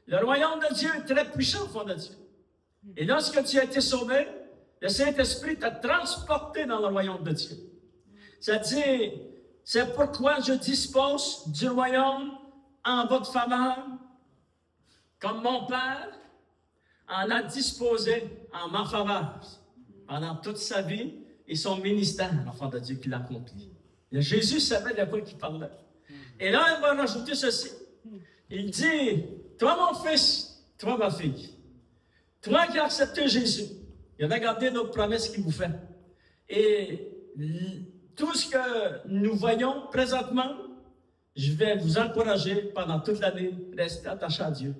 Le royaume de Dieu est très puissant au fond de Dieu. Et lorsque tu as été sauvé, le Saint-Esprit t'a transporté dans le royaume de Dieu. C'est-à-dire, c'est pourquoi je dispose du royaume en votre faveur, comme mon Père en a disposé en ma faveur pendant toute sa vie et son ministère, l'enfant de Dieu qui l'a accompli. Jésus savait de quoi il parlait. Et là, il va rajouter ceci. Il dit, toi mon fils, toi ma fille, toi qui as accepté Jésus, il a gardé notre promesse qu'il vous fait. Et tout ce que nous voyons présentement, je vais vous encourager pendant toute l'année, restez attachés à Dieu.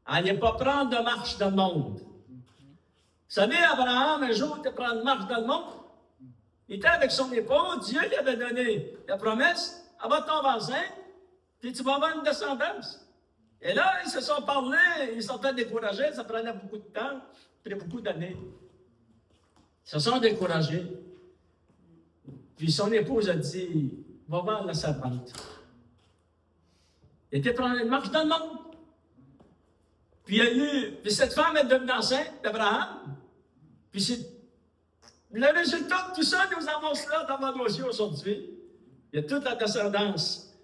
Allez pas prendre de marche dans le monde. Vous savez, Abraham, un jour, il prend une marche dans le monde. Il était avec son épouse, Dieu lui avait donné la promesse, va ton voisin, puis tu vas avoir une descendance. Et là, ils se sont parlé, ils sont très découragés, ça prenait beaucoup de temps, ça prenait beaucoup d'années. Ils se sont découragés. Puis son épouse a dit, va voir la serpente. Il était prendre une marche dans le monde. Puis cette femme est devenue enceinte d'Abraham. Puis c'est le résultat de tout ça, nous avons cela devant nos yeux aujourd'hui. Il y a toute la descendance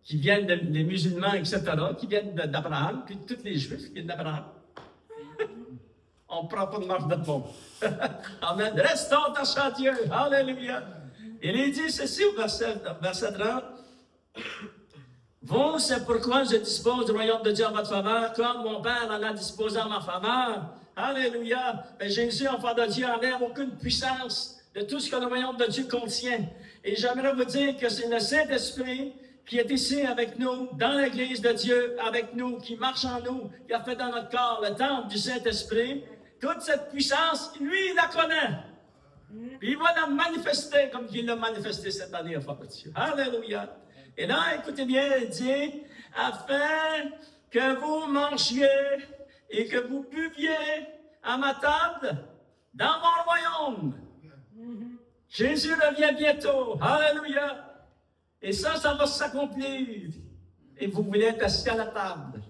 qui viennent des musulmans, etc., qui viennent d'Abraham, puis tous les Juifs qui viennent d'Abraham. On ne prend pas de marche de monde. Amen. Restons attachés à Dieu. Alléluia. Il dit ceci au verset 30. Vous, c'est pourquoi je dispose du royaume de Dieu en votre faveur, comme mon Père en a disposé en ma faveur. Alléluia. Mais Jésus, enfant de Dieu, n'enlève aucune puissance de tout ce que le royaume de Dieu contient. Et j'aimerais vous dire que c'est le Saint-Esprit qui est ici avec nous, dans l'Église de Dieu, avec nous, qui marche en nous, qui a fait dans notre corps le temple du Saint-Esprit. Toute cette puissance, lui, il la connaît. Puis il va la manifester comme il l'a manifesté cette année, enfant de Dieu. Alléluia. Et là, écoutez bien, il dit, afin que vous mangiez et que vous buviez à ma table dans mon royaume. Jésus revient bientôt. Alléluia. Et ça va s'accomplir. Et vous voulez être assis à la table.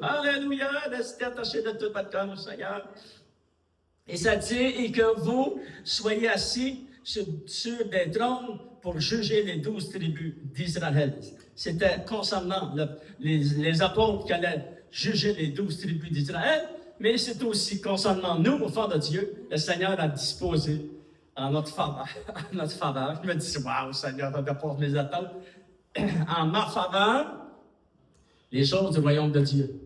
Alléluia. Restez attachés de tout votre cœur au Seigneur. Et ça dit, et que vous soyez assis sur des trônes pour juger les 12 tribus d'Israël. C'était concernant les apôtres qui allaient juger les 12 tribus d'Israël, mais c'est aussi concernant nous, au fond de Dieu, le Seigneur a disposé en notre faveur. Je me dis, waouh, Seigneur, on doit pas mes attentes. En ma faveur, les choses du royaume de Dieu.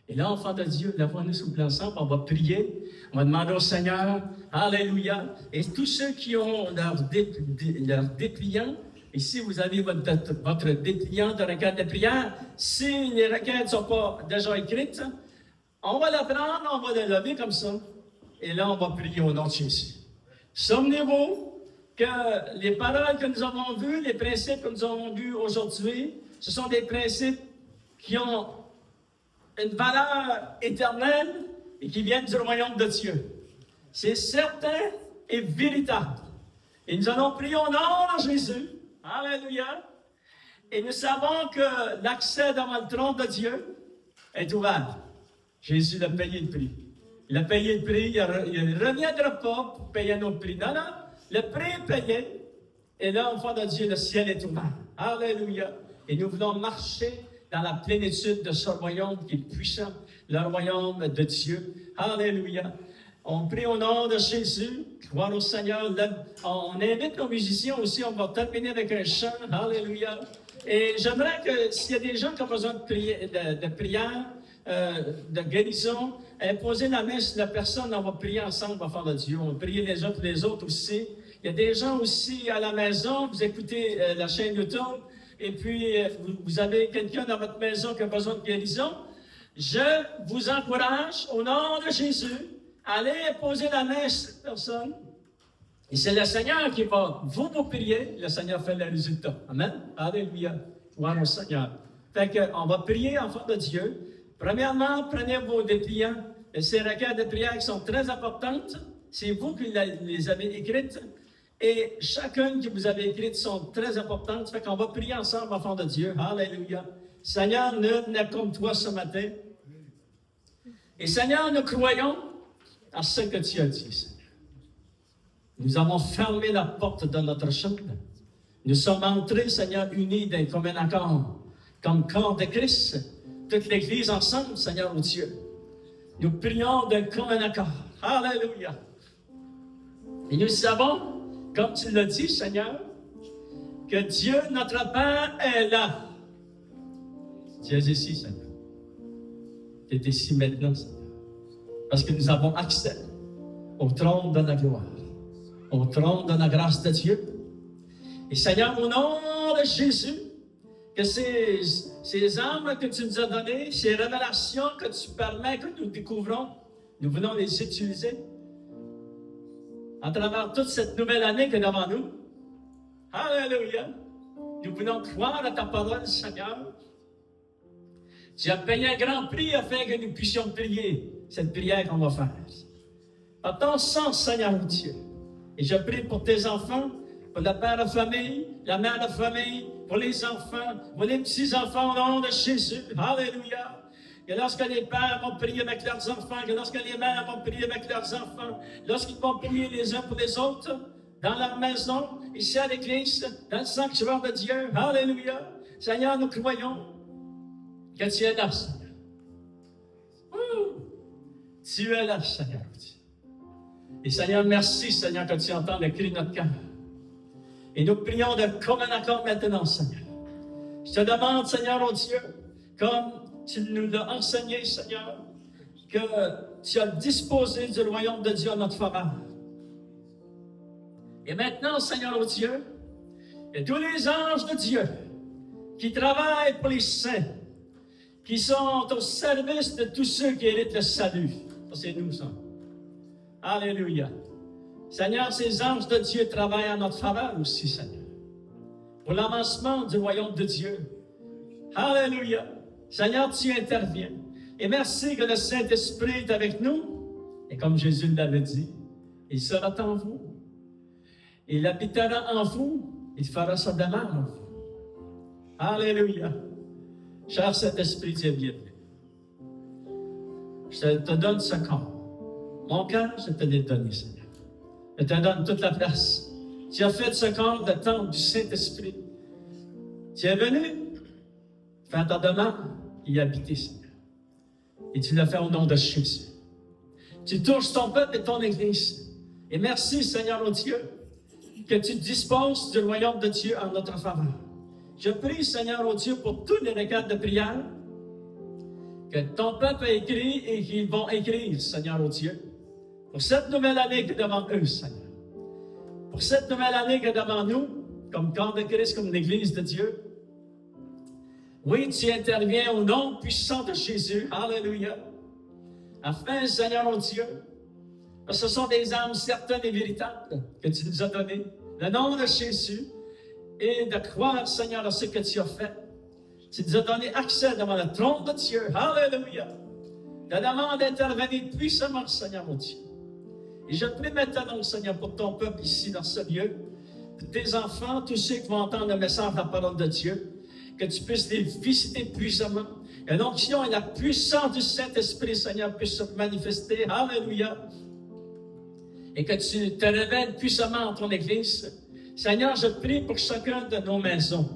Et là, enfant de Dieu, la voix nous souple ensemble, on va prier, on va demander au Seigneur, alléluia. Et tous ceux qui ont leur dépliant, ici vous avez votre dépliant de requête de prière, si les requêtes ne sont pas déjà écrites, on va la prendre, on va la lever comme ça, et là on va prier au nom de Jésus. Souvenez-vous que les paroles que nous avons vues, les principes que nous avons vus aujourd'hui, ce sont des principes qui ont une valeur éternelle et qui viennent du royaume de Dieu. C'est certain et véritable. Et nous allons prier au nom de Jésus. Alléluia. Et nous savons que l'accès devant le trône de Dieu est ouvert. Jésus a payé le prix. Il a payé le prix, il ne reviendra pas pour payer notre prix. Non, non, le prix est payé. Et là, enfant de Dieu, le ciel est ouvert. Alléluia. Et nous voulons marcher dans la plénitude de ce royaume qui est puissant, le royaume de Dieu. Alléluia. On prie au nom de Jésus. Gloire au Seigneur. On invite nos musiciens aussi. On va terminer avec un chant. Alléluia. Et j'aimerais que s'il y a des gens qui ont besoin de prière, de guérison, imposez la main sur la personne. On va prier ensemble, enfant de Dieu. On va prier les uns pour les autres aussi. Il y a des gens aussi à la maison. Vous écoutez la chaîne YouTube. Et puis, vous avez quelqu'un dans votre maison qui a besoin de guérison. Je vous encourage, au nom de Jésus, allez poser la main sur cette personne. Et c'est le Seigneur qui va vous prier. Le Seigneur fait le résultat. Amen. Alléluia. Gloire au Seigneur. Fait qu'on va prier, enfants de Dieu. Premièrement, prenez vos dépliants. Ces requêtes de prière qui sont très importantes. C'est vous qui les avez écrites. Et chacune que vous avez écrites sont très importantes. Fait qu'on va prier ensemble, enfants de Dieu. Alléluia. Seigneur, nul n'est comme toi ce matin. Et Seigneur, nous croyons à ce que tu as dit, Seigneur. Nous avons fermé la porte de notre chambre. Nous sommes entrés, Seigneur, unis d'un commun accord, comme corps de Christ, toute l'Église ensemble, Seigneur, mon Dieu. Nous prions d'un commun accord. Alléluia. Et nous savons, comme tu l'as dit, Seigneur, que Dieu, notre Père, est là. Tu es ici, Seigneur. Tu es ici maintenant, Seigneur. Parce que nous avons accès au trône de la gloire, au trône de la grâce de Dieu. Et Seigneur, au nom de Jésus, que ces armes que tu nous as données, ces révélations que tu permets que nous découvrons, nous venons les utiliser à travers toute cette nouvelle année qui est devant nous. Alléluia! Nous voulons croire à ta parole, Seigneur. Tu as payé un grand prix afin que nous puissions prier cette prière qu'on va faire. Par ton sang, Seigneur Dieu. Et je prie pour tes enfants, pour le père de famille, la mère de famille, pour les enfants, pour les petits-enfants au nom de Jésus. Alléluia! Que lorsque les pères vont prier avec leurs enfants, que lorsque les mères vont prier avec leurs enfants, lorsqu'ils vont prier les uns pour les autres, dans leur maison, ici à l'église, dans le sanctuaire de Dieu. Alléluia! Seigneur, nous croyons que tu es là, Seigneur. Tu es là, Seigneur. Et Seigneur, merci, Seigneur, que tu entends le cri de notre cœur. Et nous prions de commun accord maintenant, Seigneur. Je te demande, Seigneur, oh Dieu, comme tu nous l'as enseigné, Seigneur, que tu as disposé du royaume de Dieu à notre faveur. Et maintenant, Seigneur, oh Dieu, et tous les anges de Dieu qui travaillent pour les saints, qui sont au service de tous ceux qui héritent le salut. C'est nous, ça. Alléluia. Seigneur, ces anges de Dieu travaillent en notre faveur aussi, Seigneur, pour l'avancement du royaume de Dieu. Alléluia. Seigneur, tu interviens. Et merci que le Saint-Esprit est avec nous. Et comme Jésus l'avait dit, il sera en vous. Il habitera en vous. Il fera sa demeure en vous. Alléluia. Cher Saint-Esprit, tu es bienvenu. Je te donne ce corps. Mon cœur, je te l'ai donné, Seigneur. Je te donne toute la place. Tu as fait ce corps de temple du Saint-Esprit. Tu es venu faire ta demeure et y habiter, Seigneur. Et tu l'as fait au nom de Jésus. Tu touches ton peuple et ton Église. Et merci, Seigneur, oh Dieu, que tu disposes du royaume de Dieu en notre faveur. Je prie, Seigneur, oh Dieu, pour tous les requêtes de prière que ton peuple a écrit et qu'ils vont écrire, Seigneur, oh Dieu, pour cette nouvelle année qui est devant eux, Seigneur. Pour cette nouvelle année qui est devant nous, comme corps de Christ, comme l'Église de Dieu. Oui, tu interviens au nom puissant de Jésus. Alléluia. Afin, Seigneur, oh Dieu, parce que ce sont des âmes certaines et véritables que tu nous as données. Le nom de Jésus. Et de croire, Seigneur, à ce que tu as fait. Tu nous as donné accès devant le trône de Dieu. Alléluia. Je demande d'intervenir puissamment, Seigneur, mon Dieu. Et je prie maintenant, Seigneur, pour ton peuple ici, dans ce lieu, pour tes enfants, tous ceux qui vont entendre le message de la parole de Dieu, que tu puisses les visiter puissamment. Et l'onction et la puissance du Saint-Esprit, Seigneur, puissent se manifester. Alléluia. Et que tu te révèles puissamment en ton Église. Seigneur, je prie pour chacun de nos maisons.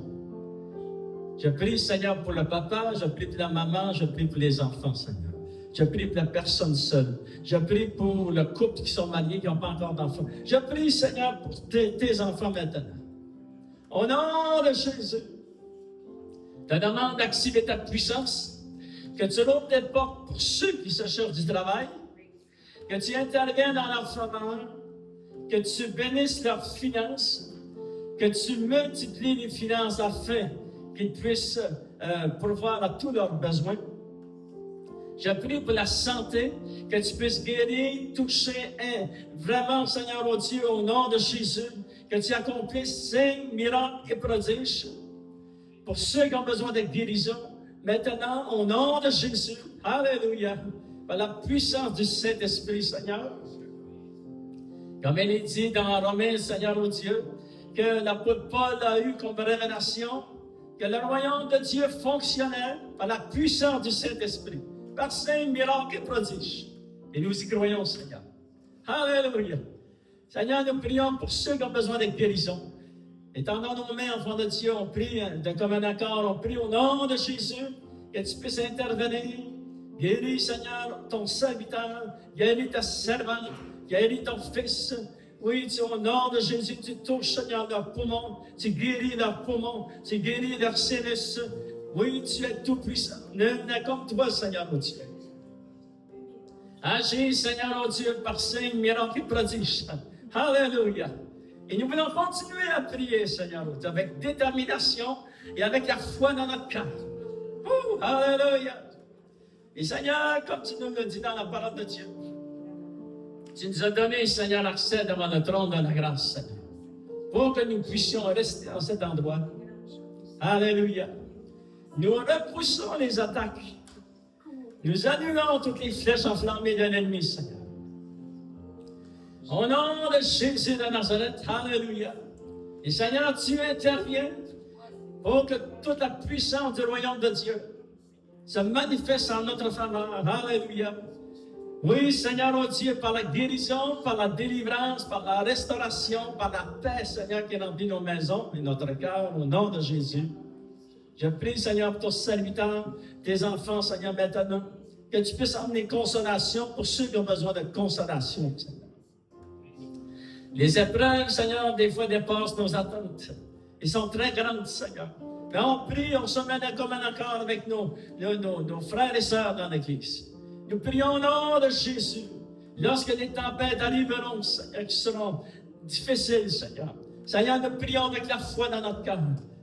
Je prie, Seigneur, pour le papa, je prie pour la maman, je prie pour les enfants, Seigneur. Je prie pour la personne seule. Je prie pour le couple qui sont mariés, qui n'ont pas encore d'enfants. Je prie, Seigneur, pour tes enfants maintenant. Au nom de Jésus, je te demande d'activer ta puissance, que tu ouvres des portes pour ceux qui se cherchent du travail, que tu interviennes dans leur faveur, que tu bénisses leurs finances, que tu multiplies les finances afin qu'ils puissent pourvoir à tous leurs besoins. Je prie pour la santé, que tu puisses guérir, toucher, vraiment, Seigneur, oh Dieu, au nom de Jésus, que tu accomplisses signes, miracles et prodiges. Pour ceux qui ont besoin de guérison, maintenant, au nom de Jésus, alléluia, par la puissance du Saint-Esprit, Seigneur. Comme il est dit dans Romains, Seigneur, oh Dieu, que l'apôtre Paul a eu comme révélation que le royaume de Dieu fonctionnait par la puissance du Saint-Esprit, par signes, miracles et prodiges. Et nous y croyons, Seigneur. Alléluia. Seigneur, nous prions pour ceux qui ont besoin de guérison. Étendons nos mains, enfants de Dieu, on prie d'un commun accord, on prie au nom de Jésus, que tu puisses intervenir. Guéris, Seigneur, ton serviteur, guéris ta servante, guéris ton fils. Oui, au nom de Jésus, tu touches, Seigneur, leurs poumons, tu guéris leurs poumons, tu guéris leurs sinus. Oui, tu es tout puissant. Nul n'est comme toi, Seigneur, mon Dieu. Agis, Seigneur, mon Dieu, par signes, miracles et prodiges. Alléluia. Et nous voulons continuer à prier, Seigneur, avec détermination et avec la foi dans notre cœur. Alléluia. Et Seigneur, comme tu nous le dis dans la parole de Dieu, tu nous as donné, Seigneur, l'accès devant le trône de la grâce, Seigneur, pour que nous puissions rester dans cet endroit. Alléluia. Nous repoussons les attaques. Nous annulons toutes les flèches enflammées de l'ennemi, Seigneur. Au nom de Jésus de Nazareth, alléluia. Et Seigneur, tu interviens pour que toute la puissance du royaume de Dieu se manifeste en notre faveur. Alléluia. Oui, Seigneur, oh Dieu, par la guérison, par la délivrance, par la restauration, par la paix, Seigneur, qui remplit nos maisons et notre cœur, au nom de Jésus. Je prie, Seigneur, pour ton serviteur, tes enfants, Seigneur, maintenant, que tu puisses emmener consolation pour ceux qui ont besoin de consolation, Seigneur. Les épreuves, Seigneur, des fois dépassent nos attentes. Ils sont très grandes, Seigneur. Mais on prie, on se met comme un accord avec nos frères et sœurs dans l'Église. Nous prions au nom de Jésus. Lorsque les tempêtes arriveront, Seigneur, qui seront difficiles, Seigneur. Seigneur, nous prions avec la foi dans notre cœur.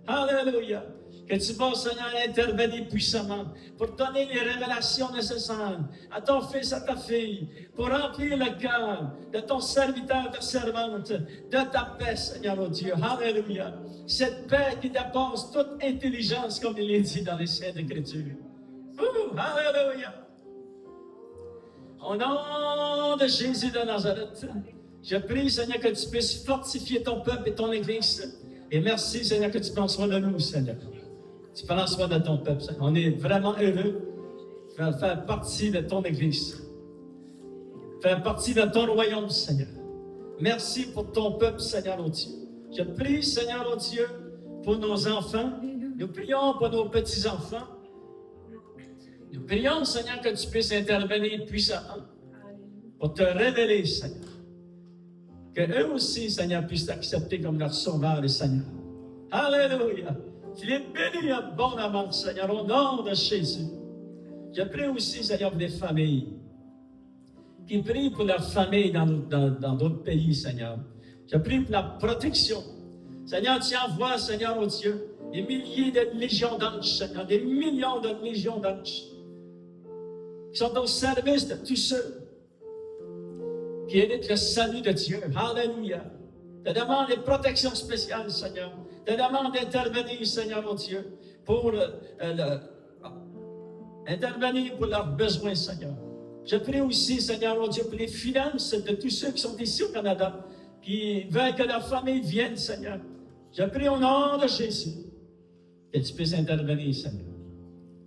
Alléluia. Que tu vas, Seigneur, intervenir puissamment pour donner les révélations nécessaires à ton fils, à ta fille, pour remplir le cœur de ton serviteur, de ta servante, de ta paix, Seigneur, oh Dieu. Alléluia. Cette paix qui dépasse toute intelligence, comme il est dit dans les Saintes Écritures. Alléluia. Au nom de Jésus de Nazareth, je prie, Seigneur, que tu puisses fortifier ton peuple et ton Église. Et merci, Seigneur, que tu prends soin de nous, Seigneur. Tu prends soin de ton peuple, Seigneur. On est vraiment heureux de faire partie de ton Église. Faire partie de ton royaume, Seigneur. Merci pour ton peuple, Seigneur, oh Dieu. Je prie, Seigneur, oh Dieu, pour nos enfants. Nous prions pour nos petits-enfants. Nous prions, Seigneur, que tu puisses intervenir puissamment pour te révéler, Seigneur. Que eux aussi, Seigneur, puissent t'accepter comme leur sauveur et Seigneur. Alléluia. Qu'il est béni abondamment, Seigneur, au nom de Jésus. Je prie aussi, Seigneur, pour les familles qui prient pour leurs familles dans d'autres pays, Seigneur. Je prie pour la protection. Seigneur, tu envoies, Seigneur, oh Dieu, des milliers de légions d'anges, Seigneur, des millions de légions d'anges qui sont au service de tous ceux qui héritent le salut de Dieu. Alléluia. Je demande des protections spéciales, Seigneur. Je demande d'intervenir, Seigneur, mon Dieu, pour intervenir pour leurs besoins, Seigneur. Je prie aussi, Seigneur, mon Dieu, pour les finances de tous ceux qui sont ici au Canada, qui veulent que leur famille vienne, Seigneur. Je prie au nom de Jésus que tu puisses intervenir, Seigneur.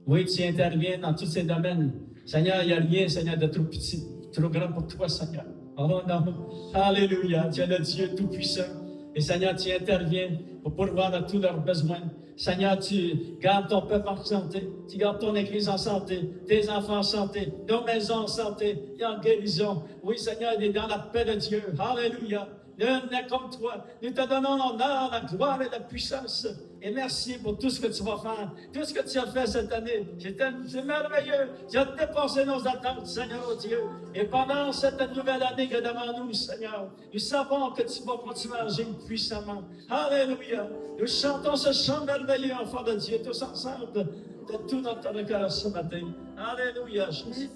Oui, tu interviens dans tous ces domaines. Seigneur, il n'y a rien, Seigneur, de trop petit, trop grand pour toi, Seigneur. Oh non, alléluia, tu es le Dieu tout-puissant. Et Seigneur, tu interviens pour pourvoir à tous leurs besoins. Seigneur, tu gardes ton peuple en santé, tu gardes ton Église en santé, tes enfants en santé, nos maisons en santé et en guérison. Oui, Seigneur, il est dans la paix de Dieu. Alléluia. Nul n'est comme toi. Nous te donnons l'honneur, la gloire et la puissance. Et merci pour tout ce que tu vas faire, tout ce que tu as fait cette année. C'est merveilleux. Tu as dépassé nos attentes, Seigneur, oh Dieu. Et pendant cette nouvelle année qui est devant nous, Seigneur, nous savons que tu vas continuer à agir puissamment. Alléluia. Nous chantons ce chant merveilleux, enfants de Dieu, tous ensemble, de tout notre cœur ce matin. Alléluia, Jésus.